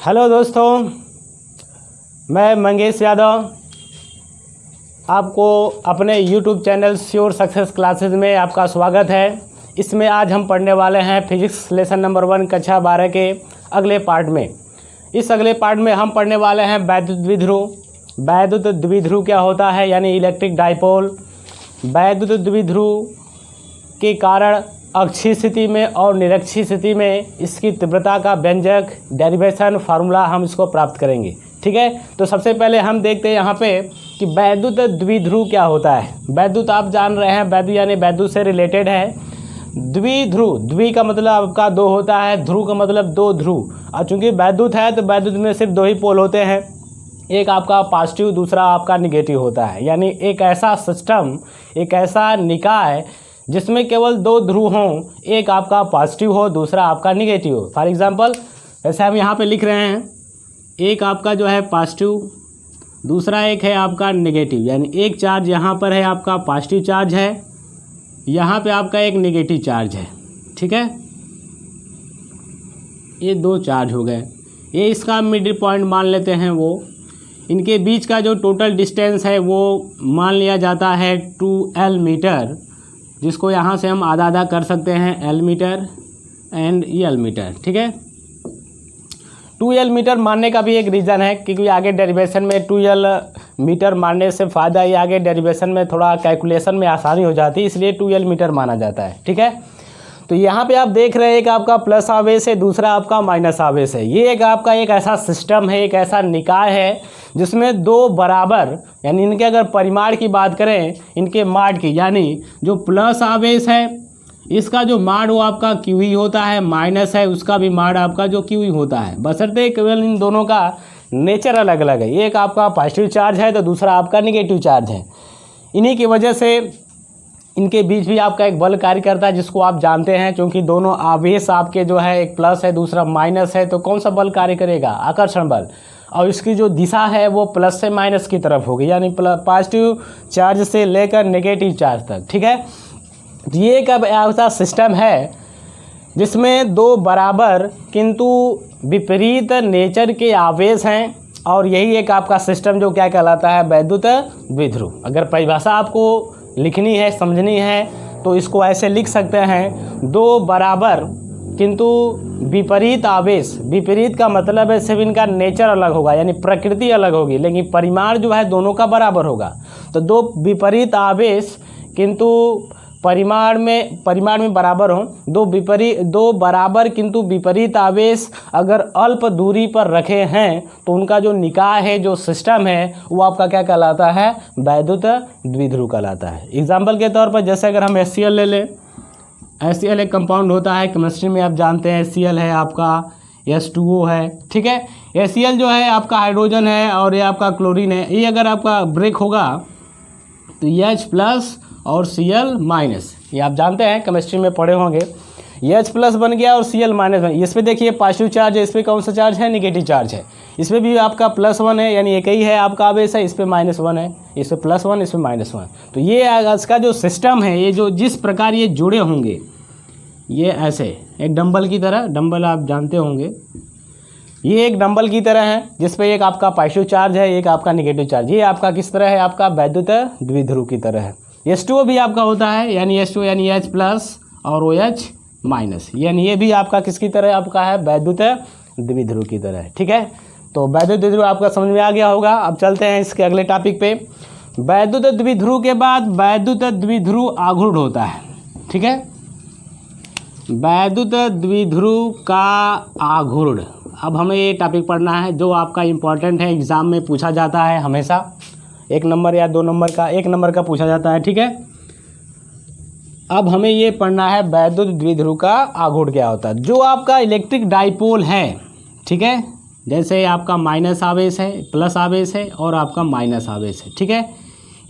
Hello दोस्तों, मैं मंगेश यादव आपको अपने YouTube channel sure success classes में आपका स्वागत है। इसमें आज हम पढ़ने वाले हैं फिजिक्स लेसन नंबर 1 कक्षा 12 के अगले पार्ट में। इस अगले पार्ट में हम पढ़ने वाले हैं वैद्युत द्विध्रुव। वैद्युत द्विध्रुव क्या होता है, यानी इलेक्ट्रिक डाइपोल। वैद्युत द्विध्रुव के कारण अक्षीय स्थिति में और निरक्षीय स्थिति में इसकी तीव्रता का व्यंजक डेरिवेशन फार्मूला हम इसको प्राप्त करेंगे। ठीक है, तो सबसे पहले हम देखते हैं यहाँ पे कि वैद्युत द्विध्रुव क्या होता है। वैद्युत आप जान रहे हैं, वैद्युत यानी वैद्युत से रिलेटेड है। द्विध्रुव, द्वि का मतलब आपका दो होता है, ध्रुव का मतलब दो ध्रुव। और चूंकि वैद्युत है तो वैद्युत में सिर्फ दो ही पोल होते हैं, एक आपका पॉजिटिव, दूसरा आपका निगेटिव होता है। यानी एक ऐसा सिस्टम, एक ऐसा निकाय जिसमें केवल दो ध्रुव हों, एक आपका पॉजिटिव हो, दूसरा आपका निगेटिव हो। फॉर एग्जांपल जैसे हम यहाँ पे लिख रहे हैं, एक आपका जो है पॉजिटिव, दूसरा एक है आपका नेगेटिव। यानी एक चार्ज यहाँ पर है आपका पॉजिटिव चार्ज है, यहाँ पे आपका एक नेगेटिव चार्ज है। ठीक है, ये दो चार्ज हो गए। ये इसका मिडिल पॉइंट मान लेते हैं। वो इनके बीच का जो टोटल डिस्टेंस है वो मान लिया जाता है 2L मीटर, जिसको यहाँ से हम आधा आधा कर सकते हैं, L metre and L metre. ठीक है, 2L मीटर मानने का भी एक रीज़न है, क्योंकि आगे डेरिवेशन में 2L मीटर मानने से फ़ायदा ये आगे डेरिवेशन में थोड़ा कैलकुलेशन में आसानी हो जाती है, इसलिए 2L मीटर माना जाता है। ठीक है, तो यहाँ पे आप देख रहे हैं एक आपका प्लस आवेश है, दूसरा आपका माइनस आवेश है। ये एक आपका एक ऐसा सिस्टम है, एक ऐसा निकाय है जिसमें दो बराबर, यानी इनके अगर परिमाण की बात करें, इनके माड की, यानी जो प्लस आवेश है इसका जो माड वो आपका क्यू ही होता है, माइनस है उसका भी माड आपका जो क्यू ही होता है, बशर्ते केवल इन दोनों का नेचर अलग अलग है। एक आपका पॉजिटिव चार्ज है तो दूसरा आपका निगेटिव चार्ज है। इन्हीं की वजह से इनके बीच भी आपका एक बल कार्य करता है, जिसको आप जानते हैं। क्योंकि दोनों आवेश आपके जो है, एक प्लस है दूसरा माइनस है, तो कौन सा बल कार्य करेगा? आकर्षण बल। और इसकी जो दिशा है वो प्लस से माइनस की तरफ होगी, यानी पॉजिटिव चार्ज से लेकर नेगेटिव चार्ज तक। ठीक है, ये एक ऐसा सिस्टम है जिसमें दो बराबर किंतु विपरीत नेचर के आवेश हैं, और यही एक आपका सिस्टम जो क्या कहलाता है, वैद्युत द्विध्रुव। अगर परिभाषा आपको लिखनी है, समझनी है, तो इसको ऐसे लिख सकते हैं, दो बराबर किंतु विपरीत आवेश। विपरीत का मतलब है सिर्फ इनका नेचर अलग होगा, यानी प्रकृति अलग होगी, लेकिन परिमाण जो है दोनों का बराबर होगा। तो दो विपरीत आवेश किंतु परिमाण में बराबर हों, दो बराबर किंतु विपरीत आवेश अगर अल्प दूरी पर रखे हैं, तो उनका जो निकाय है, जो सिस्टम है, वो आपका क्या कहलाता है? वैद्युत द्विध्रुव कहलाता है। एग्जाम्पल के तौर पर जैसे अगर हम HCl ले लें, HCl एक कंपाउंड होता है, केमिस्ट्री में आप जानते हैं। HCl है आपका, H2O है। ठीक है, HCl जो है आपका हाइड्रोजन है और ये आपका क्लोरीन है। ये अगर आपका ब्रेक होगा तो H+ और Cl-, ये आप जानते हैं, केमिस्ट्री में पढ़े होंगे। H+ बन गया और Cl- बन, इस पर देखिए पॉजिटिव चार्ज है, इस पर कौन सा चार्ज है? निगेटिव चार्ज है। इसमें भी आपका +1 है, यानी एक ही है आपका आवेश है, इस पर -1 है, इस पर +1, इस पर -1। तो ये इसका जो सिस्टम है, ये जो जिस प्रकार ये जुड़े होंगे, ये ऐसे एक डंबल की तरह, डंबल आप जानते होंगे, ये एक डंबल की तरह है, जिस पे एक आपका पॉजिटिव चार्ज है, एक आपका निगेटिव चार्ज। ये आपका किस तरह है? आपका वैद्युत द्विध्रुव की तरह है। H2O भी आपका होता है, यानी H2 यानी H+ और OH-, यानी ये भी आपका किसकी तरह आपका है? वैद्युत द्विध्रुव की तरह है। ठीक है, तो वैद्युत द्विध्रुव आपका समझ में आ गया होगा। अब चलते हैं इसके अगले टॉपिक पे। वैद्युत द्विध्रुव के बाद वैद्युत द्विध्रुव आघूर्ण होता है। ठीक है, वैद्युत द्विध्रुव का आघूर्ण, अब हमें ये टॉपिक पढ़ना है जो आपका इम्पोर्टेंट है, एग्जाम में पूछा जाता है हमेशा। 1 नंबर या 2 नंबर का, 1 नंबर का पूछा जाता है। ठीक है, अब हमें ये पढ़ना है वैद्युत द्विध्रुव का आघूर्ण क्या होता है। जो आपका इलेक्ट्रिक डाइपोल है, ठीक है, जैसे आपका माइनस आवेश है, प्लस आवेश है और आपका माइनस आवेश है। ठीक है,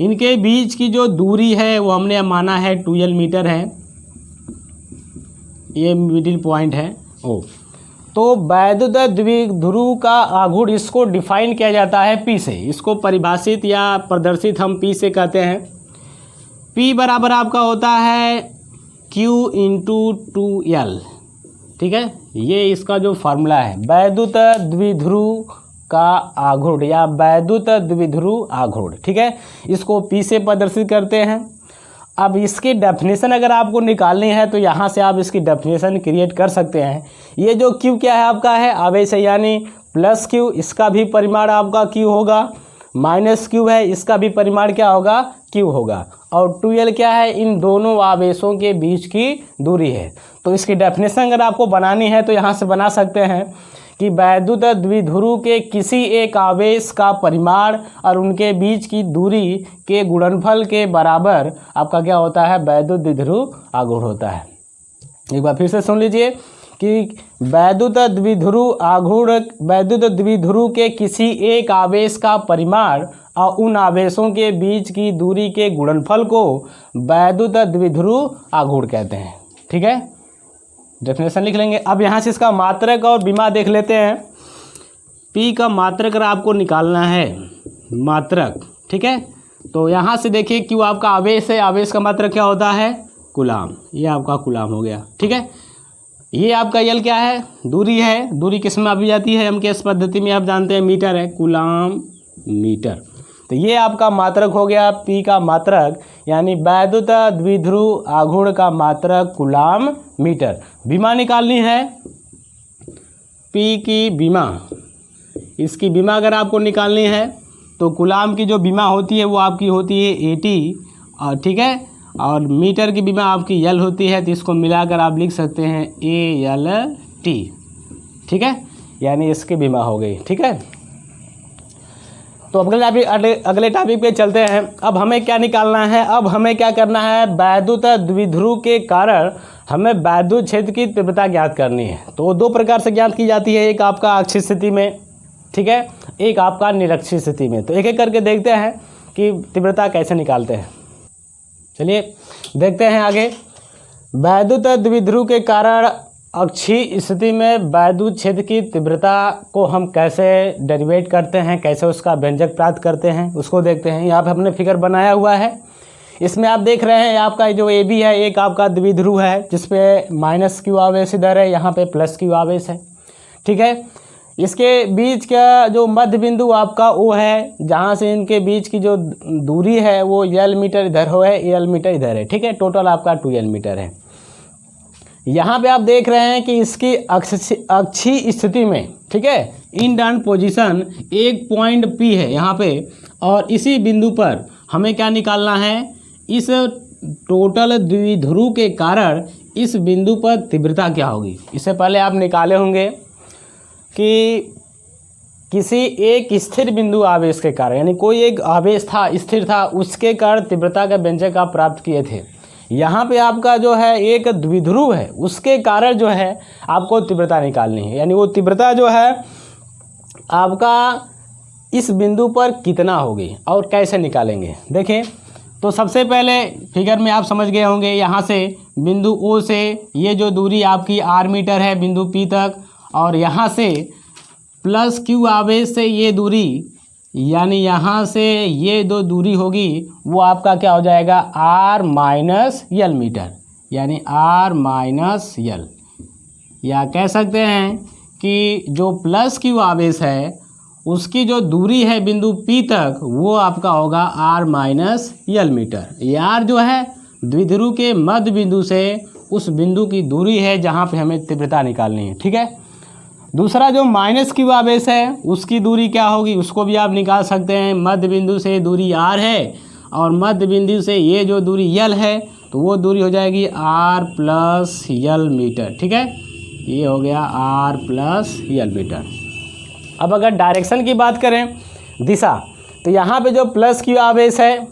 इनके बीच की जो दूरी है वो हमने माना है 2L मीटर है, ये मिडिल पॉइंट है। तो वैद्युत द्विध्रुव का आघूर्ण, इसको डिफाइन किया जाता है P से। इसको परिभाषित या प्रदर्शित हम P से कहते हैं। P बराबर आपका होता है Q × 2L। ठीक है, ये इसका जो फार्मूला है वैद्युत द्विध्रुव का आघूर्ण या वैद्युत द्विध्रुव आघूर्ण। ठीक है, इसको P से प्रदर्शित करते हैं। अब इसकी डेफिनेशन अगर आपको निकालनी है तो यहाँ से आप इसकी डेफिनेशन क्रिएट कर सकते हैं। ये जो Q क्या है आपका है आवेश है, यानी प्लस Q, इसका भी परिमाण आपका Q होगा, माइनस Q है, इसका भी परिमाण क्या होगा Q होगा, और 2L क्या है, इन दोनों आवेशों के बीच की दूरी है। तो इसकी डेफिनेशन अगर आपको बनानी है तो यहाँ से बना सकते हैं कि वैद्युत द्विध्रुव के किसी एक आवेश का परिमाण और उनके बीच की दूरी के गुणनफल के बराबर आपका क्या होता है, वैद्युत द्विध्रुव आघूर्ण होता है। एक बार फिर से सुन लीजिए कि वैद्युत द्विध्रुव आघूर्ण वैद्युत द्विध्रुव के किसी एक आवेश का परिमाण और उन आवेशों के बीच की दूरी के गुणनफल को वैद्युत द्विध्रुव आघूर्ण कहते हैं। ठीक है, डेफिनेशन लिख लेंगे। अब यहाँ से इसका मात्रक और विमा देख लेते हैं। P का मात्रक अगर आपको निकालना है, मात्रक, ठीक है, तो यहाँ से देखिए Q आपका आवेश है, आवेश का मात्रक क्या होता है, कूलाम, ये आपका कूलाम हो गया। ठीक है, ये आपका L क्या है, दूरी है, दूरी किस में मापी जाती है, MKS पद्धति में आप जानते हैं मीटर है, कूलाम मीटर। तो ये आपका मात्रक हो गया P का मात्रक, यानी वैद्युत द्विध्रुव आघूर्ण का मात्रक कूलाम मीटर। विमा निकालनी है, P की विमा, इसकी विमा अगर आपको निकालनी है तो कूलाम की जो विमा होती है वो आपकी होती है AT, और ठीक है, और मीटर की विमा आपकी L होती है, तो इसको मिलाकर आप लिख सकते हैं ALT। ठीक है, यानी इसकी विमा हो गई। ठीक है, तो अगले टॉपिक पे चलते हैं। अब हमें क्या निकालना है, अब हमें क्या करना है, वैद्युत द्विध्रुव के कारण हमें वैद्युत क्षेत्र की तीव्रता ज्ञात करनी है। तो दो प्रकार से ज्ञात की जाती है, एक आपका अक्षीय स्थिति में, ठीक है, एक आपका निरक्षीय स्थिति में। तो एक एक करके देखते हैं कि तीव्रता कैसे निकालते हैं। चलिए देखते हैं आगे। वैद्युत द्विध्रुव के कारण अक्षीय स्थिति में वैद्युत क्षेत्र की तीव्रता को हम कैसे डेरिवेट करते हैं, कैसे उसका व्यंजक प्राप्त करते हैं, उसको देखते हैं। यहाँ पे हमने फिगर बनाया हुआ है, इसमें आप देख रहे हैं आपका जो AB है, एक आपका द्विध्रुव है जिसपे -Q आवेश इधर है, यहाँ पे +Q आवेश है। ठीक है, इसके बीच का जो मध्य बिंदु आपका O है, जहाँ से इनके बीच की जो दूरी है वो L मीटर इधर हो है, AL मीटर इधर है। ठीक है, टोटल आपका 2L मीटर है। यहाँ पे आप देख रहे हैं कि इसकी अक्षीय स्थिति में, ठीक है, इन डन पोजीशन एक पॉइंट P है यहाँ पे, और इसी बिंदु पर हमें क्या निकालना है, इस टोटल द्विध्रुव के कारण इस बिंदु पर तीव्रता क्या होगी। इससे पहले आप निकाले होंगे कि किसी एक स्थिर बिंदु आवेश के कारण, यानी कोई एक आवेश था, स्थिर था, उसके कारण तीव्रता का व्यंजक आप प्राप्त किए थे। यहाँ पे आपका जो है एक द्विध्रुव है, उसके कारण जो है आपको तीव्रता निकालनी है, यानी वो तीव्रता जो है आपका इस बिंदु पर कितना होगी और कैसे निकालेंगे। देखें, तो सबसे पहले फिगर में आप समझ गए होंगे, यहाँ से बिंदु O से ये जो दूरी आपकी R मीटर है बिंदु P तक, और यहाँ से +Q आवेश से ये दूरी, यानी यहाँ से ये दो दूरी होगी, वो आपका क्या हो जाएगा, R-L मीटर, यानी R-L, या कह सकते हैं कि जो +Q आवेश है उसकी जो दूरी है बिंदु P तक वो आपका होगा R-L मीटर। ये R जो है द्विध्रुव के मध्य बिंदु से उस बिंदु की दूरी है जहाँ पे हमें तीव्रता निकालनी है। ठीक है, दूसरा जो -Q आवेश है उसकी दूरी क्या होगी, उसको भी आप निकाल सकते हैं। मध्य बिंदु से दूरी R है और मध्य बिंदु से ये जो दूरी L है, तो वो दूरी हो जाएगी R+L मीटर। ठीक है, ये हो गया R+L मीटर। अब अगर डायरेक्शन की बात करें, दिशा, तो यहाँ पे जो +Q आवेश है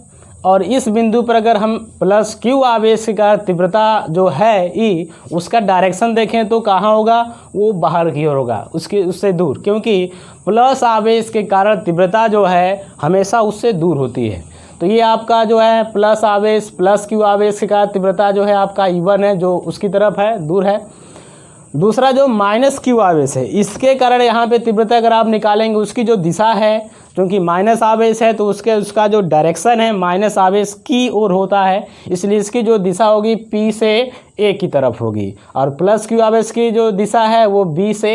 और इस बिंदु पर अगर हम +Q आवेश का तीव्रता जो है E, उसका डायरेक्शन देखें तो कहाँ होगा, वो बाहर की ओर होगा, उससे दूर, क्योंकि प्लस आवेश के कारण तीव्रता जो है हमेशा उससे दूर होती है। तो ये आपका जो है प्लस आवेश +Q आवेश का तीव्रता जो है आपका E1 है, जो उसकी तरफ है, दूर है। दूसरा जो माइनस क्यू आवेश है, इसके कारण यहाँ पे तीव्रता अगर आप निकालेंगे, उसकी जो दिशा है, क्योंकि माइनस आवेश है तो उसका जो डायरेक्शन है माइनस आवेश की ओर होता है, इसलिए इसकी जो दिशा होगी P से A की तरफ होगी, और प्लस क्यू आवेश की जो दिशा है वो B से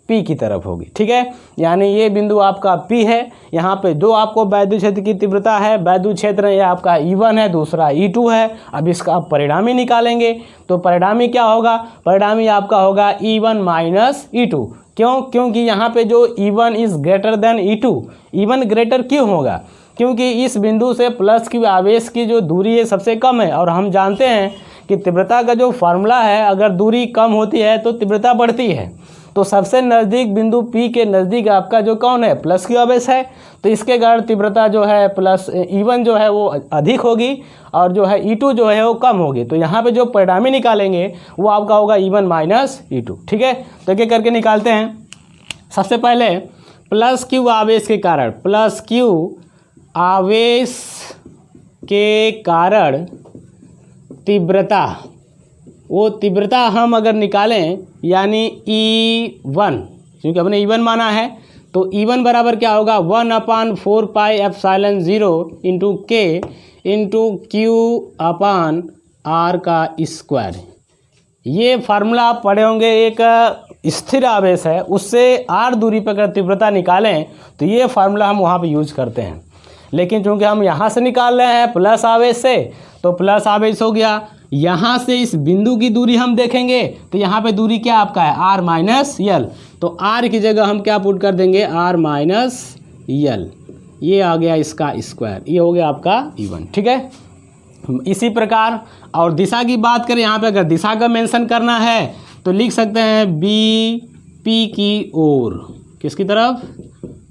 P की तरफ होगी। ठीक है, यानी ये बिंदु आपका P है। यहाँ पे जो आपको वैद्युत क्षेत्र की तीव्रता है, वैद्युत क्षेत्र ये आपका E1 है, दूसरा E2 है। अब इसका आप परिणामी निकालेंगे तो परिणामी क्या होगा, परिणामी आपका होगा E1 माइनस E2। क्यों? क्योंकि यहाँ पे जो E1 is greater than E2। E1 greater क्यों होगा? क्योंकि इस बिंदु से प्लस की आवेश की जो दूरी है सबसे कम है, और हम जानते हैं कि तीव्रता का जो फार्मूला है, अगर दूरी कम होती है तो तीव्रता बढ़ती है। तो सबसे नज़दीक बिंदु P के नज़दीक आपका जो कौन है, प्लस क्यू आवेश है, तो इसके कारण तीव्रता जो है प्लस E1 जो है वो अधिक होगी, और जो है E2 जो है वो कम होगी। तो यहाँ पे जो परिणामी निकालेंगे वो आपका होगा E1 माइनस E2। ठीक है, तो एक एक करके निकालते हैं। सबसे पहले प्लस क्यू आवेश के कारण, प्लस क्यू आवेश के कारण तीव्रता, वो तीव्रता हम अगर निकालें यानी E1, क्योंकि हमने E1 माना है, तो E1 बराबर क्या होगा, 1/4 pi epsilon 0 into K into Q upon R का स्क्वायर। ये फार्मूला आप पढ़े होंगे, एक स्थिर आवेश है, उससे R दूरी पर अगर तीव्रता निकालें तो ये फार्मूला हम वहाँ पे यूज करते हैं। लेकिन चूँकि हम यहाँ से निकाल रहे हैं प्लस आवेश से, तो प्लस आवेश हो गया। यहाँ से इस बिंदु की दूरी हम देखेंगे तो यहाँ पे दूरी क्या आपका है, R माइनस यल। तो R की जगह हम क्या पुट कर देंगे, R माइनस यल। ये आ गया इसका स्क्वायर, ये हो गया आपका E1। ठीक है, इसी प्रकार और दिशा की बात करें, यहाँ पे अगर दिशा का मेंशन करना है तो लिख सकते हैं BP की ओर, किसकी तरफ,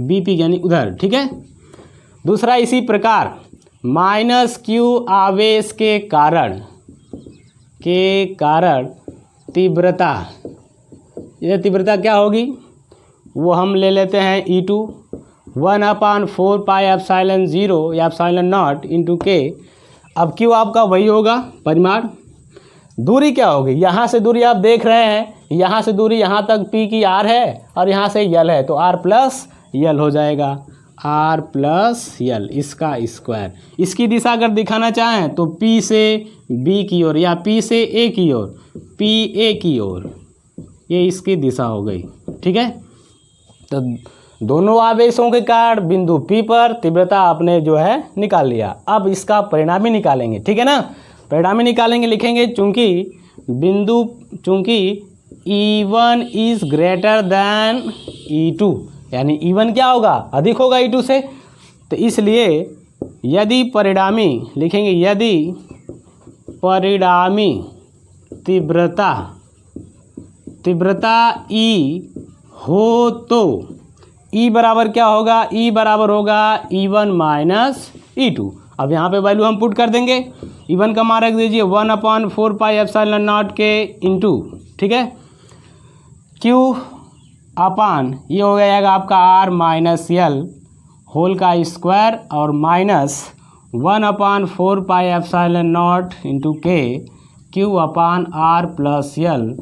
BP यानी उधर। ठीक है, दूसरा इसी प्रकार माइनस क्यू आवेश के कारण तीव्रता, ये तीव्रता क्या होगी वो हम ले लेते हैं E2, 1/4 पाई एप्सिलॉन 0 या एप्सिलॉन नॉट इंटू K। अब क्यू आपका वही होगा परिमाण। दूरी क्या होगी, यहाँ से दूरी आप देख रहे हैं, यहाँ से दूरी यहाँ तक P की R है और यहाँ से यल है, तो R प्लस यल हो जाएगा, R प्लस यल, इसका स्क्वायर। इसकी दिशा अगर दिखाना चाहें तो P से B की ओर या P से A की ओर, PA की ओर, ये इसकी दिशा हो गई। ठीक है, तो दोनों आवेशों के कारण बिंदु P पर तीव्रता आपने जो है निकाल लिया। अब इसका परिणामी निकालेंगे। ठीक है ना, परिणामी निकालेंगे, लिखेंगे चूंकि E1 is greater than E2, यानी E1 क्या होगा, अधिक होगा E2 से। तो इसलिए यदि परिणामी, लिखेंगे यदि परिणामी तीव्रता E हो तो E बराबर क्या होगा, E बराबर होगा E1 माइनस E2। अब यहाँ पे वैल्यू हम पुट कर देंगे। E1 का मान रख दीजिए 1/4 पाई एप्सिलॉन नॉट के इंटू, ठीक है, Q अपान ये हो जाएगा आपका R माइनस यल होल का स्क्वायर और minus 1/4 pi epsilon naught into K Q upon R plus L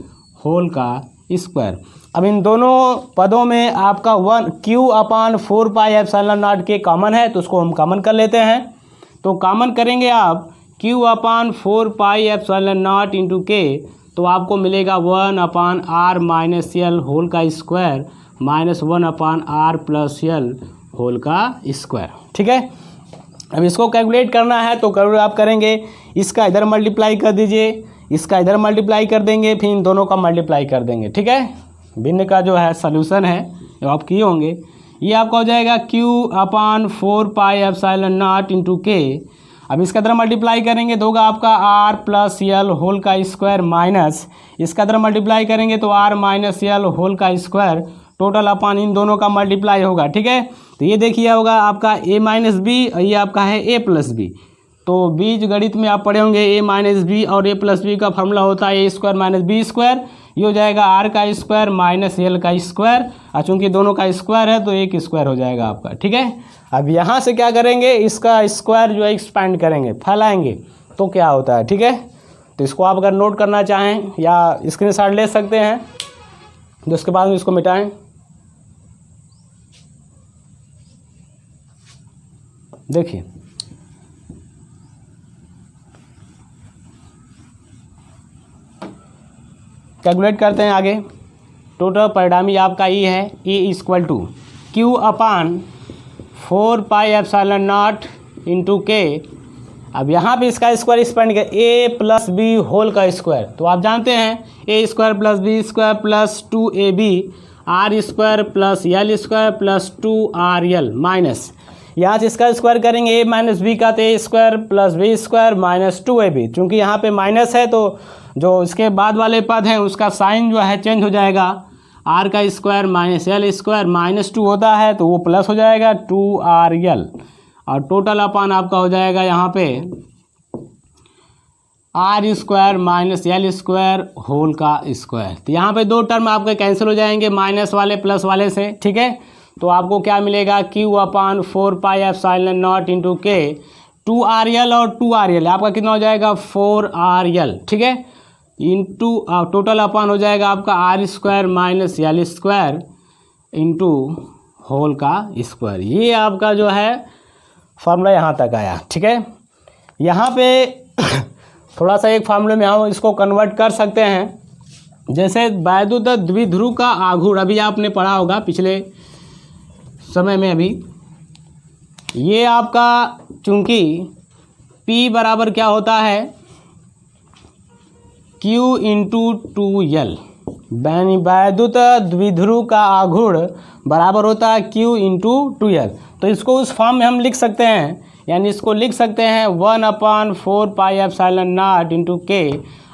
whole का स्क्वायर। अब इन दोनों पदों में आपका Q अपान 4 पाई एप्सिलॉन नॉट के कॉमन है, तो उसको हम कॉमन कर लेते हैं। तो कॉमन करेंगे आप Q अपान 4 pi epsilon naught into K, तो आपको मिलेगा 1/R माइनस यल होल का square minus 1/R plus L whole का स्क्वायर। ठीक है, अब इसको कैलकुलेट करना है तो कैलकुलेट आप करेंगे, इसका इधर मल्टीप्लाई कर दीजिए, इसका इधर मल्टीप्लाई कर देंगे, फिर इन दोनों का मल्टीप्लाई कर देंगे। ठीक है, भिन्न का जो है सॉल्यूशन है जो आप किए होंगे, ये आपका हो जाएगा Q अपान 4 pi epsilon naught into K। अब इसका तरह मल्टीप्लाई करेंगे तो होगा आपका R प्लस यल होल का स्क्वायर माइनस, इसका तरह मल्टीप्लाई करेंगे तो R माइनस यल होल का स्क्वायर, टोटल अपान इन दोनों का मल्टीप्लाई होगा। ठीक है, तो ये देखिए होगा आपका A माइनस बी और ये आपका है A प्लस बी। तो बीज गणित में आप पढ़े होंगे A माइनस बी और A प्लस बी का फॉर्मूला होता है A square minus B square. ये हो जाएगा R का स्क्वायर माइनस यल का स्क्वायर, और चूँकि दोनों का स्क्वायर है तो एक स्क्वायर हो जाएगा आपका। ठीक है, अब यहाँ से क्या करेंगे, इसका स्क्वायर जो है एक्सपेंड करेंगे, फैलाएंगे तो क्या होता है। ठीक है, तो इसको आप अगर नोट करना चाहें या स्क्रीनशॉट ले सकते हैं। जिसके बाद हम इसको मिटाएं। देखिए कैलकुलेट करते हैं आगे। टोटल परिणामी आपका ई है, E equal to q upon 4πε0 into k. अब यहाँ पे इसका स्क्वायर एक्सपेंड किया ए प्लस बी होल का स्क्वायर, तो आप जानते हैं a square plus b square plus 2ab r square plus L square plus 2rl minus, यहाँ से इसका स्क्वायर करेंगे ए माइनस बी का, तो a square plus b square minus 2ab। चूँकि यहाँ पे माइनस है तो जो इसके बाद वाले पद हैं उसका साइन जो है चेंज हो जाएगा, आर का square minus L square minus 2 होता है तो वो प्लस हो जाएगा 2rl, और टोटल अपान आपका हो जाएगा यहाँ पे R square minus L square whole का स्क्वायर। तो यहाँ पे दो टर्म आपके कैंसिल हो जाएंगे माइनस वाले प्लस वाले से, ठीक है। तो आपको क्या मिलेगा, क्यू अपान 4πε0 इंटू के 2rl और 2rl आपका कितना हो जाएगा 4rl, ठीक है, इंटू टोटल अपान हो जाएगा आपका R square minus L square into whole का स्क्वायर। ये आपका जो है फार्मूला यहाँ तक आया, ठीक है। यहाँ पे थोड़ा सा एक फार्मूले में हम इसको कन्वर्ट कर सकते हैं। जैसे वैद्युत द्विध्रुव का आघूर्ण अभी आपने पढ़ा होगा पिछले समय में, अभी ये आपका चूंकि P बराबर क्या होता है Q इंटू 2L, वैद्युत द्विध्रुव का आघूर्ण बराबर होता है Q इंटू 2L। तो इसको उस फॉर्म में हम लिख सकते हैं, यानी इसको लिख सकते हैं 1/4πε0 इंटू के।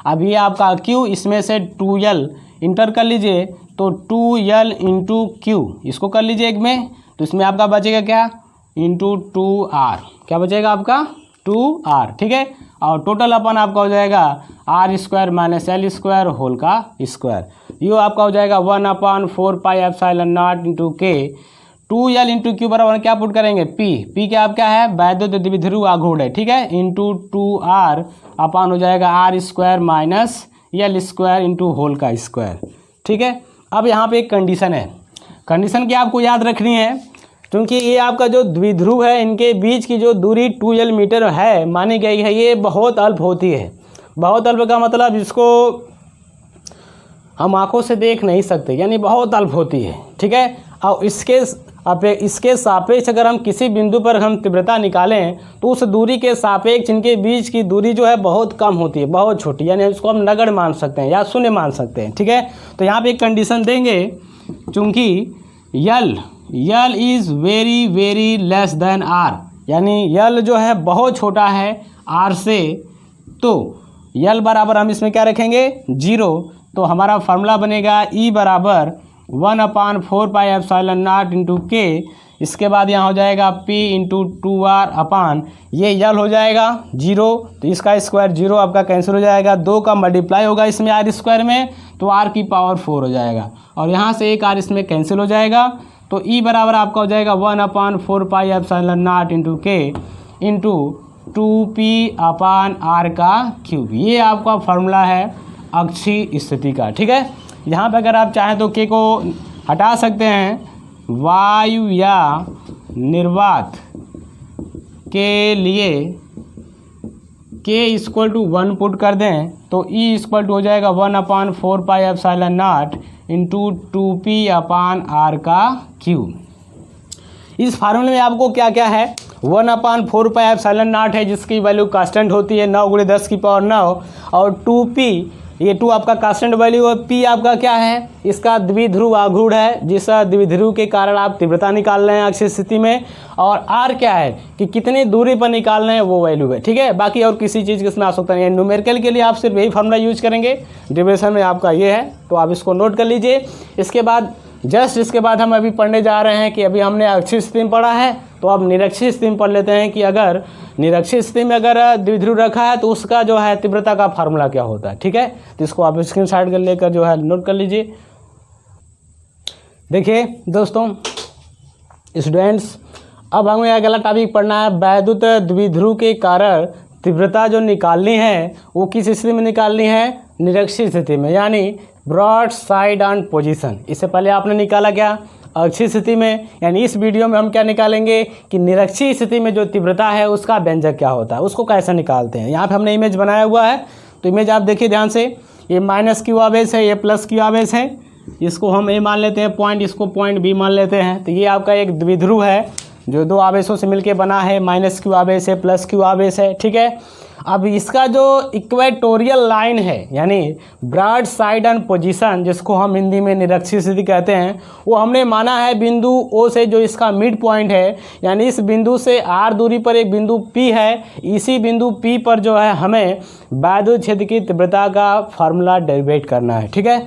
अभी आपका Q इसमें से 2L इंटर कर लीजिए, तो 2L इंटू Q इसको कर लीजिए एक में, तो इसमें आपका बचेगा क्या इंटू 2R, क्या बचेगा आपका 2R, ठीक है। और टोटल अपन आपका हो जाएगा R square minus L square whole का स्क्वायर। ये आपका हो जाएगा 1/4πε0 इंटू के 2L इंटू क्यू बराबर क्या पुट करेंगे P क्या आप क्या है वैद्युत द्विध्रुव आघूर्ण है, ठीक है, इंटू 2R अपान हो जाएगा R square minus L square into whole का स्क्वायर, ठीक है। अब यहाँ पे एक कंडीशन है, कंडीशन की आपको याद रखनी है, क्योंकि ये आपका जो द्विध्रुव है इनके बीच की जो दूरी 2L मीटर है मानी गई है, ये बहुत अल्प होती है। बहुत अल्प का मतलब इसको हम आंखों से देख नहीं सकते, यानी बहुत अल्प होती है, ठीक है। और इसके सापेक्ष अगर हम किसी बिंदु पर हम तीव्रता निकालें तो उस दूरी के सापेक्ष इनके बीच की दूरी जो है बहुत कम होती है, बहुत छोटी, यानी इसको हम नगण्य मान सकते हैं या शून्य मान सकते हैं, ठीक है। तो यहाँ पे एक कंडीशन देंगे, चूँकि l is very very less than r, यानी यल जो है बहुत छोटा है आर से, तो यल बराबर हम इसमें क्या रखेंगे 0। तो हमारा फार्मूला बनेगा ई बराबर 1/4πε0 इंटू के, इसके बाद यहाँ हो जाएगा P इंटू 2R अपान ये यल हो जाएगा 0, तो इसका स्क्वायर 0 आपका कैंसिल हो जाएगा, 2 का मल्टीप्लाई होगा इसमें आर स्क्वायर में तो R की पावर 4 हो जाएगा, और यहाँ से एक R इसमें कैंसिल हो जाएगा, तो E बराबर आपका हो जाएगा 1/4πε0 इंटू के इंटू 2P अपान R का क्यूब। ये आपका फार्मूला है अक्षीय स्थिति का, ठीक है। यहाँ पे अगर आप चाहें तो के को हटा सकते हैं, वायु या निर्वात के लिए के इक्वल टू 1 पुट कर दें तो E इक्वल टू हो जाएगा 1/4πε0 इंटू 2P अपान R का क्यूब। इस फार्मूले में आपको क्या क्या है 1/4πε0 है जिसकी वैल्यू कांस्टेंट होती है 9 × 10 की पावर 9, और 2P ये 2 आपका कांस्टेंट वैल्यू है, P आपका क्या है इसका द्विध्रुव आघूर्ण है, जिस द्विध्रुव के कारण आप तीव्रता निकाल रहे हैं अक्षीय स्थिति में, और R क्या है कि कितनी दूरी पर निकाल रहे हैं वो वैल्यू है, ठीक है। बाकी और किसी चीज़ की इसमें आवश्यकता नहीं है, न्यूमेरिकल के लिए आप सिर्फ यही फार्मूला यूज करेंगे, डेरिवेशन में आपका ये है, तो आप इसको नोट कर लीजिए। इसके बाद इसके बाद हम अभी पढ़ने जा रहे हैं कि अभी हमने अक्षीय स्थिति में पढ़ा है, तो अब निरक्षीय स्थिति में पढ़ लेते हैं कि अगर निरक्षीय स्थिति में अगर द्विध्रुव रखा है तो उसका जो है तीव्रता का फार्मूला क्या होता है, ठीक है। तो इसको आप स्क्रीनशॉट कर लेकर जो है नोट कर लीजिए। देखिए दोस्तों स्टूडेंट्स, अब हमें अगला टॉपिक पढ़ना है वैद्युत द्विध्रुव के कारण तीव्रता जो निकालनी है वो किस स्थिति में निकालनी है निरक्षीय स्थिति में, यानी ब्रॉड साइड एंड पोजीशन। इससे पहले आपने निकाला क्या, अक्षीय स्थिति में, यानी इस वीडियो में हम क्या निकालेंगे कि निरक्षीय स्थिति में जो तीव्रता है उसका व्यंजक क्या होता है, उसको कैसे निकालते हैं। यहाँ पे हमने इमेज बनाया हुआ है, तो इमेज आप देखिए ध्यान से, ये माइनस क्यू आवेश है, ये प्लस क्यू आवेश है, इसको हम ए मान लेते हैं पॉइंट, इसको पॉइंट बी मान लेते हैं। तो ये आपका एक द्विध्रुव है जो दो आवेशों से मिलके बना है, माइनस क्यू आवेश है, प्लस क्यू आवेश है, ठीक है। अब इसका जो इक्वेटोरियल लाइन है, यानी ब्रॉड साइड एंड पोजीशन, जिसको हम हिंदी में निरक्षीय स्थिति कहते हैं, वो हमने माना है बिंदु ओ से जो इसका मिड पॉइंट है, यानी इस बिंदु से आर दूरी पर एक बिंदु पी है, इसी बिंदु पी पर जो है हमें वैद्युत क्षेत्र की तीव्रता का फार्मूला डेरिवेट करना है, ठीक है।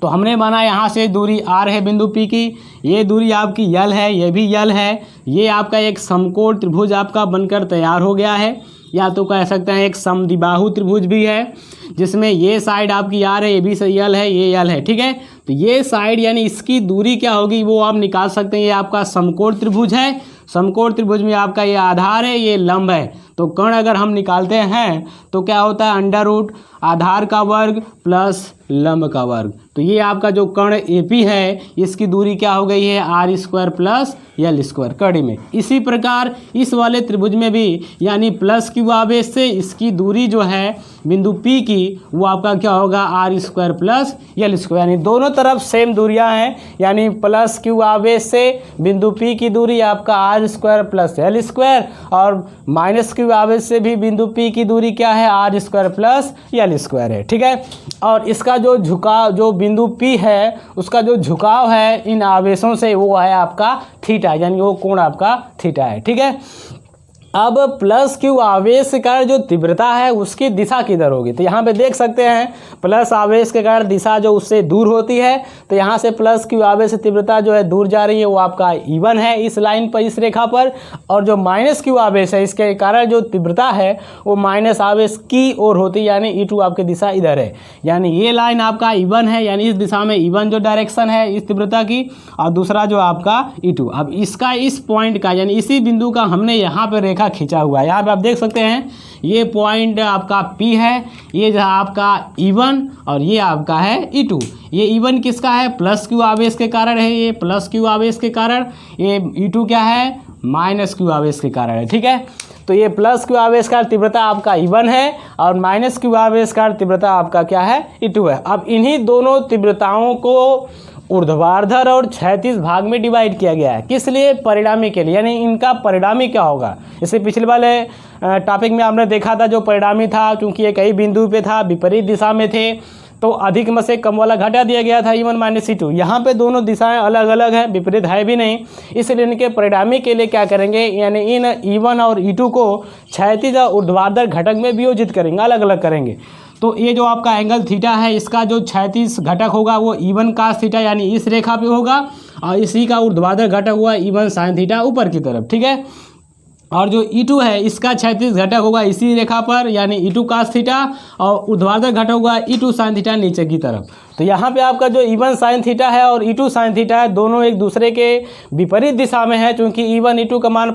तो हमने माना यहाँ से दूरी आर है बिंदु पी की, ये दूरी आपकी यल है, ये भी यल है, ये आपका एक समकोण त्रिभुज आपका बनकर तैयार हो गया है, या तो कह सकते हैं एक समद्विबाहु त्रिभुज भी है, जिसमें ये साइड आपकी आर है, ये भी यल है, ये यल है, ठीक है। तो ये साइड यानी इसकी दूरी क्या होगी वो आप निकाल सकते हैं। ये आपका समकोण त्रिभुज है, समकोण त्रिभुज में आपका ये आधार है, ये लंब है। तो कर्ण अगर हम निकालते हैं तो क्या होता है, अंडर रूट आधार का वर्ग प्लस लंब का वर्ग। तो ये आपका जो कर्ण एपी है इसकी दूरी क्या हो गई है, R square plus L square कड़ी में। इसी प्रकार इस वाले त्रिभुज में भी, यानी प्लस क्यू आवेश से इसकी दूरी जो है बिंदु पी की, वो आपका क्या होगा, R square plus L square, यानी दोनों तरफ सेम दूरियां हैं, यानी प्लस क्यू आवेश से बिंदु पी की दूरी आपका R square plus L square, और माइनस क्यू आवेश से भी बिंदु पी की दूरी क्या है, R square plus L square है, ठीक है। और इसका जो झुकाव, जो बिंदु पी है उसका जो झुकाव है इन आवेशों से, वो है आपका थीटा, यानी वो कोण आपका थीटा है, ठीक है। अब प्लस क्यू आवेश के कारण जो तीव्रता है उसकी दिशा किधर होगी, तो यहाँ पे देख सकते हैं प्लस आवेश के कारण दिशा जो उससे दूर होती है, तो यहाँ से प्लस क्यू आवेश से तीव्रता जो है दूर जा रही है, वो आपका E1 है इस लाइन पर, इस रेखा पर। और जो माइनस क्यू आवेश है इसके कारण जो तीव्रता है वो माइनस आवेश की ओर होती है, यानी E2 आपकी दिशा इधर है, यानी ये लाइन आपका E1 है, यानी इस दिशा में E1 जो डायरेक्शन है इस तीव्रता की, और दूसरा जो आपका E2। अब इसका इस पॉइंट का, यानी इसी बिंदु का हमने यहाँ पर रेखा खींचा हुआ है। यहाँ पे आप देख सकते हैं ये पॉइंट आपका P है, ये जो आपका E1 और ये आपका है E2। ये E1 किसका है, प्लस क्यू आवेश के कारण है, ये प्लस क्यू आवेश के कारण, ये E2 क्या है, माइनस क्यू आवेश के कारण है, ठीक है। तो ये प्लस क्यू आवेश का तीव्रता आपका E1 है और माइनस क्यू आवेश का तीव्रता आपका क्या है, E2 है। अब इन्हीं दोनों तीव्रताओं को ऊर्ध्वाधर और क्षैतिज भाग में डिवाइड किया गया है, किस लिए, परिणामी के लिए, यानी इनका परिणामी क्या होगा। इससे पिछले वाले टॉपिक में हमने देखा था जो परिणामी था, क्योंकि ये कई बिंदु पे था, विपरीत दिशा में थे, तो अधिक में से कम वाला घटा दिया गया था E1 माइनस E2। यहाँ पे दोनों दिशाएं अलग अलग हैं, विपरीत है भी नहीं, इसलिए इनके परिणामी के लिए क्या करेंगे, यानी इन E1 और E2 को क्षैतिज और ऊर्ध्वाधर घटक में वियोजित करेंगे, अलग अलग करेंगे। तो ये जो आपका एंगल थीटा है इसका जो क्षैतिज घटक होगा वो E1 cos थीटा, यानी इस रेखा पे होगा, और इसी का ऊर्ध्वाधर घटक हुआ E1 sin थीटा ऊपर की तरफ, ठीक है। और जो E2 है इसका क्षैतिज घटक होगा इसी रेखा पर, यानी E2 cos थीटा, और ऊर्ध्वाधर घटक होगा E2 sin थीटा नीचे की तरफ। तो यहाँ पे आपका जो E1 sin थीटा है और E2 sin थीटा है, दोनों एक दूसरे के विपरीत दिशा में है, क्योंकि E1 E2 का मान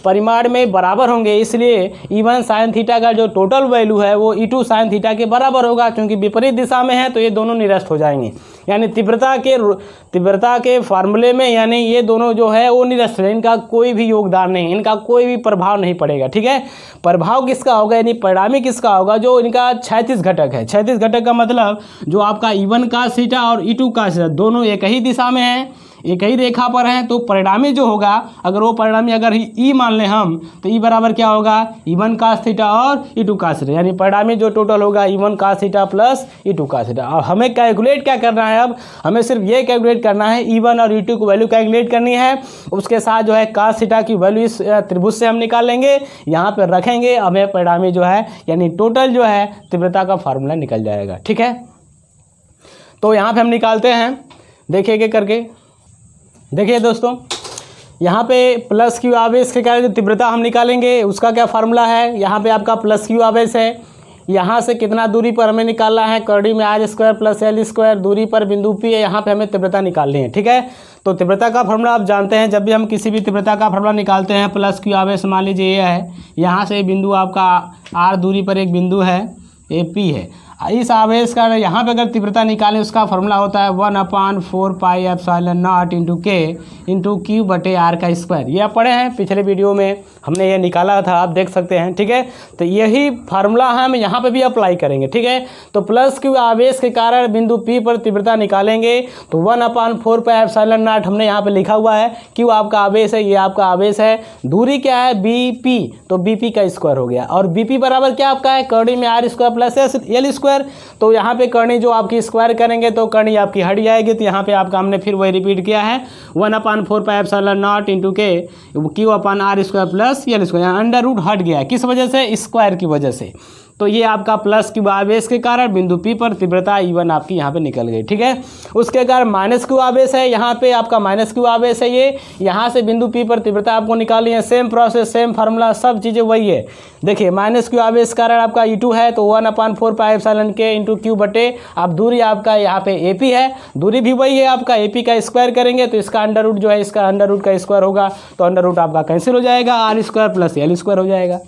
परिमाण में बराबर होंगे, इसलिए E1 sin थीटा का जो टोटल वैल्यू है वो E2 sin थीटा के बराबर होगा, क्योंकि विपरीत दिशा में है तो ये दोनों निरस्त हो जाएंगे, यानी तीव्रता के फार्मूले में, यानी ये दोनों जो है वो निरस्त है, इनका कोई भी योगदान नहीं, इनका कोई भी प्रभाव नहीं पड़ेगा, ठीक है। प्रभाव किसका होगा, यानी परिणामी किसका होगा, जो इनका क्षैतिज घटक है। क्षैतिज घटक का मतलब जो आपका E1 cos थीटा और E2 cos थीटा दोनों एक ही दिशा में हैं, एक ही रेखा पर हैं, तो परिणामी जो होगा, अगर वो परिणामी अगर E मान लें हम, तो E बराबर क्या होगा, E1 cos थीटा और E2 cos थीटा, यानी परिणामी जो टोटल होगा E1 cos theta plus E2 cos theta. अब हमें कैलकुलेट क्या करना है, अब हमें सिर्फ ये कैलकुलेट करना है, E1 और E2 की वैल्यू कैलकुलेट करनी है, उसके साथ जो है cos थीटा की वैल्यू इस त्रिभुज से हम निकाल लेंगे, यहाँ पर रखेंगे, हमें परिणामी जो है यानी टोटल जो है तीव्रता का फार्मूला निकल जाएगा, ठीक है। तो यहाँ पे हम निकालते हैं, देखिए करके, देखिए दोस्तों, यहाँ पे प्लस क्यू आवेश के कारण जो तीव्रता हम निकालेंगे उसका क्या फार्मूला है, यहाँ पे आपका प्लस क्यू आवेश है, यहाँ से कितना दूरी पर हमें निकालना है, करड़ी में R square plus L square दूरी पर बिंदु पी है, यहाँ पे हमें तीव्रता निकालनी है, ठीक है। तो तीव्रता का फार्मूला आप जानते हैं, जब भी हम किसी भी तीव्रता का फार्मूला निकालते हैं, प्लस क्यू आवेश मान लीजिए ये है, यहाँ से बिंदु आपका आर दूरी पर एक बिंदु है, ए पी है। इस आवेश का यहाँ पे अगर तीव्रता निकालें उसका फॉर्मूला होता है 1/4 पाई एप्सिलॉन नॉट इंटू के इंटू क्यू बटे आर का स्क्वायर। ये आप पढ़े हैं पिछले वीडियो में, हमने ये निकाला था, आप देख सकते हैं। ठीक है, तो यही फार्मूला हम यहाँ पे भी अप्लाई करेंगे। ठीक है, तो प्लस क्यू आवेश के कारण बिंदु पी पर तीव्रता निकालेंगे तो 1/4 पाई एप्सिलॉन नॉट हमने यहाँ पे लिखा हुआ है। क्यू आपका आवेश है, ये आपका आवेश है, दूरी क्या है बी पी, तो बी पी का स्क्वायर हो गया। और बी पी बराबर क्या आपका है, करनी में R square plus L square. तो यहाँ पे करनी जो आपकी स्क्वायर करेंगे तो करनी आपकी हट जाएगी। तो यहाँ पे आपका हमने फिर वही रिपीट किया है 1/4 पाई एप्सिलॉन नॉट इंटू के Q upon R square plus L square. यहाँ अंडर रूट हट गया, किस वजह से, स्क्वायर की वजह से। तो ये आपका प्लस क्यू आवेश के कारण बिंदु पी पर तीव्रता E1 आपकी यहाँ पे निकल गई। ठीक है, उसके कारण माइनस क्यू आवेश है, यहाँ पे आपका माइनस क्यू आवेश है, ये यहाँ से बिंदु पी पर तीव्रता आपको निकालनी है। सेम प्रोसेस, सेम फार्मूला, सब चीज़ें वही है। देखिए माइनस क्यू आवेश कारण आपका E2 है तो 1/4 पाई एप्सिलॉन के इंटू क्यू बटे, आप दूरी आपका यहाँ पे AP है, दूरी भी वही है आपका, AP का स्क्वायर करेंगे तो इसका अंडर रूट जो है, इसका अंडर रूट का स्क्वायर होगा तो अंडर रूट आपका कैंसिल हो जाएगा, R square plus L square हो जाएगा।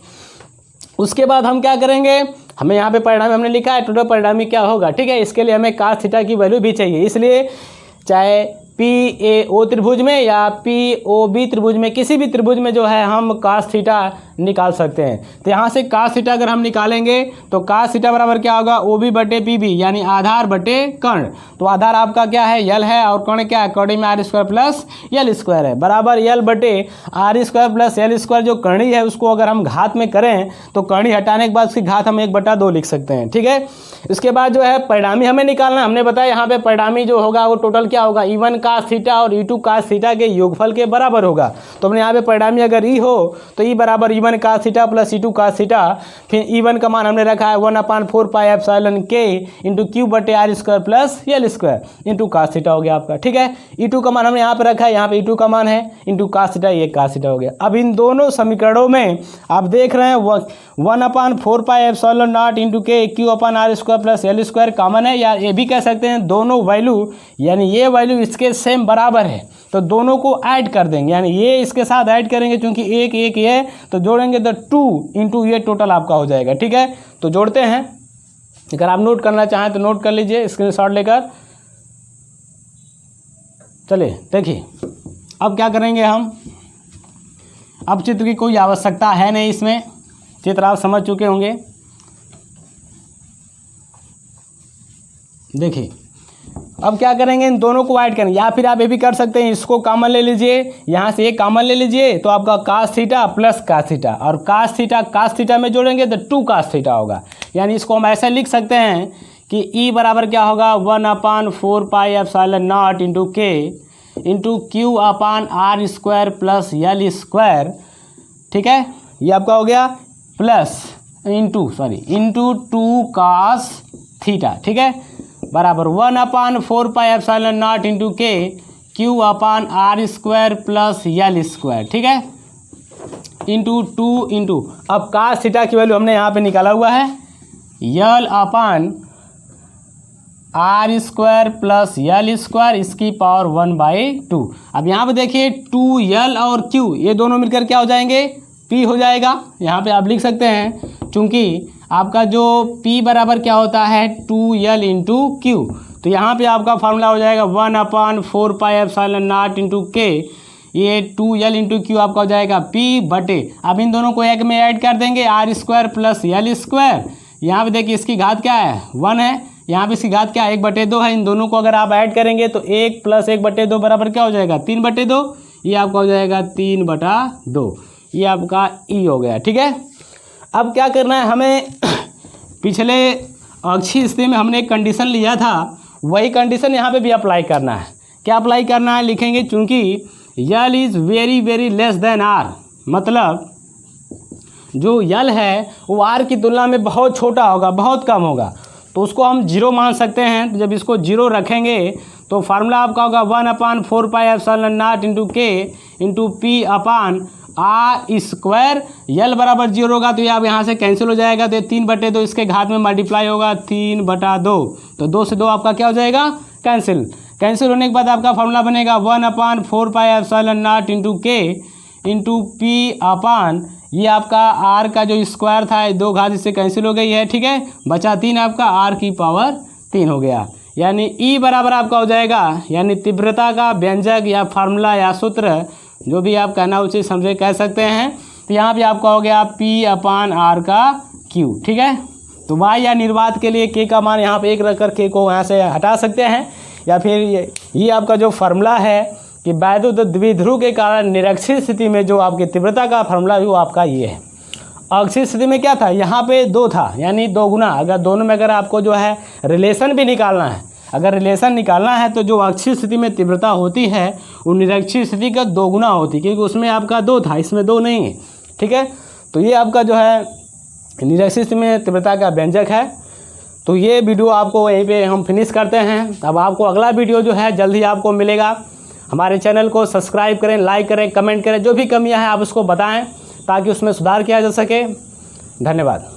उसके बाद हम क्या करेंगे, हमें यहाँ पे परिणाम हमने लिखा है, टोटल परिणामी क्या होगा। ठीक है, इसके लिए हमें cos थीटा की वैल्यू भी चाहिए, इसलिए चाहे PAO त्रिभुज में या POB त्रिभुज में, किसी भी त्रिभुज में जो है हम cos थीटा निकाल सकते हैं। तो यहाँ से cos थीटा अगर हम निकालेंगे तो cos थीटा बराबर क्या होगा, OB बटे PB, यानी आधार बटे कर्ण। तो आधार आपका क्या है, L है, और कर्ण क्या है, कर्ण में R square plus L square है, बराबर L बटे R square plus L square. जो कर्णी है उसको अगर हम घात में करें तो कर्णी हटाने के बाद उसकी घात हम 1/2 लिख सकते हैं। ठीक है, इसके बाद जो है परिणामी हमें निकालना, हमने बताया यहाँ पे परिणामी जो होगा वो टोटल क्या होगा, E1 cos थीटा और E2 cos थीटा के योगफल के बराबर होगा। तो हमने यहाँ पे परिणामी अगर E हो तो E बराबर E1 cos theta plus E2 cos theta, फिर E1 का मान हमने रखा है 1/4 पाई एप्सिलॉन के इंटू क्यू बटे R square plus L square into cos theta हो गया आपका। ठीक है, E2 का मान हमने यहाँ पे रखा है, यहाँ पे E2 का मान है इंटू cos थीटा, ये cos थीटा हो गया। अब इन दोनों समीकरणों में आप देख रहे हैं 1/4 पाई एप्सिलॉन नॉट इंटू के Q upon R square plus L square common है, या ये भी कह सकते हैं दोनों वैल्यू, यानी ये वैल्यू इसके सेम बराबर है तो दोनों को ऐड कर देंगे, यानी ये इसके साथ ऐड करेंगे क्योंकि एक एक ये, तो जोड़ेंगे तो 2 इंटू ये टोटल आपका हो जाएगा। ठीक है, तो जोड़ते हैं, अगर आप नोट करना चाहें तो नोट कर लीजिए स्क्रीनशॉट लेकर। चलिए देखिए अब क्या करेंगे हम, अब चित्र की कोई आवश्यकता है नहीं, इसमें चित्र आप समझ चुके होंगे। देखिए अब क्या करेंगे, इन दोनों को ऐड करेंगे, या फिर आप ये भी कर सकते हैं, इसको कॉमन ले लीजिए, यहाँ से एक कॉमन ले लीजिए तो आपका cos theta plus cos theta, और cos थीटा में जोड़ेंगे तो 2 cos थीटा होगा। यानी इसको हम ऐसे लिख सकते हैं कि E बराबर क्या होगा 1/4 पाई एप्सिलॉन नॉट इंटू के into Q upon are square plus L square. ठीक है, ये आपका हो गया प्लस इंटू 2 cos थीटा। ठीक है, बराबर 1/4 पाई एप्सिलॉन नॉट इंटू के q upon are square plus L square. ठीक है, इंटू 2 इंटू, अब cos थीटा की वैल्यू हमने यहाँ पे निकाला हुआ है l upon are square plus L square इसकी पावर 1/2। अब यहाँ पे देखिए 2l और q ये दोनों मिलकर क्या हो जाएंगे, p हो जाएगा। यहाँ पे आप लिख सकते हैं चूँकि आपका जो p बराबर क्या होता है 2l इंटू क्यू, तो यहाँ पे आपका फार्मूला हो जाएगा 1/4 पाई एप्सिलॉन नॉट इंटू के, ये 2l इंटू क्यू आपका हो जाएगा p बटे, अब इन दोनों को एक में ऐड कर देंगे R square plus L square. यहाँ पे देखिए इसकी घात क्या है 1 है, यहाँ पे इसकी घात क्या है 1/2 है। इन दोनों को अगर आप ऐड करेंगे तो 1 प्लस 1/2 बराबर क्या हो जाएगा 3/2, ये आपका हो जाएगा 3/2, ये आपका ई हो गया। ठीक है, अब क्या करना है हमें, पिछले अक्षीय स्थिति में हमने एक कंडीशन लिया था, वही कंडीशन यहाँ पे भी अप्लाई करना है। क्या अप्लाई करना है, लिखेंगे चूँकि l is very very less than r, मतलब जो यल है वो आर की तुलना में बहुत छोटा होगा, बहुत कम होगा, तो उसको हम 0 मान सकते हैं। तो जब इसको 0 रखेंगे तो फार्मूला आपका होगा 1/4 पाई एप्सिलॉन नॉट इंटू के into p upon are square. L बराबर 0 होगा तो ये आप यहाँ से कैंसिल हो जाएगा, तो 3/2 इसके घात में मल्टीप्लाई होगा 3/2, तो 2 से 2 आपका क्या हो जाएगा कैंसिल। कैंसिल होने के बाद आपका फार्मूला बनेगा 1/4 पाई एप्सिलॉन नॉट इंटू के इंटू पी अपान ये आपका आर का जो स्क्वायर था 2 घात इससे कैंसिल हो गई है, ठीक है, बचा 3 आपका आर की पावर 3 हो गया। यानी ई बराबर आपका हो जाएगा, यानी तीव्रता का व्यंजक या फार्मूला या सूत्र जो भी आप कहना उचित समझे कह सकते हैं। तो यहाँ पे आपका हो गया P/R का Q, ठीक है। तो y या निर्वात के लिए k का मान यहाँ पे 1 रखकर k को यहाँ से हटा सकते हैं, या फिर ये आपका जो फार्मूला है कि वैद्युत द्विध्रुव के कारण निरक्षीय स्थिति में जो आपकी तीव्रता का फार्मूला वो आपका ये है। अक्षीय स्थिति में क्या था, यहाँ पे 2 था, यानी 2 गुना। अगर दोनों में अगर आपको जो है रिलेशन भी निकालना है, अगर रिलेशन निकालना है तो जो अक्षीय स्थिति में तीव्रता होती है वो निरक्षीय स्थिति का 2 गुना होती है, क्योंकि उसमें आपका 2 था, इसमें 2 नहीं है, ठीक है। तो ये आपका जो है निरक्षीय स्थिति में तीव्रता का व्यंजक है। तो ये वीडियो आपको यहीं पे हम फिनिश करते हैं। अब आपको अगला वीडियो जो है जल्दी आपको मिलेगा। हमारे चैनल को सब्सक्राइब करें, लाइक करें, कमेंट करें, जो भी कमियां हैं आप उसको बताएं ताकि उसमें सुधार किया जा सके। धन्यवाद।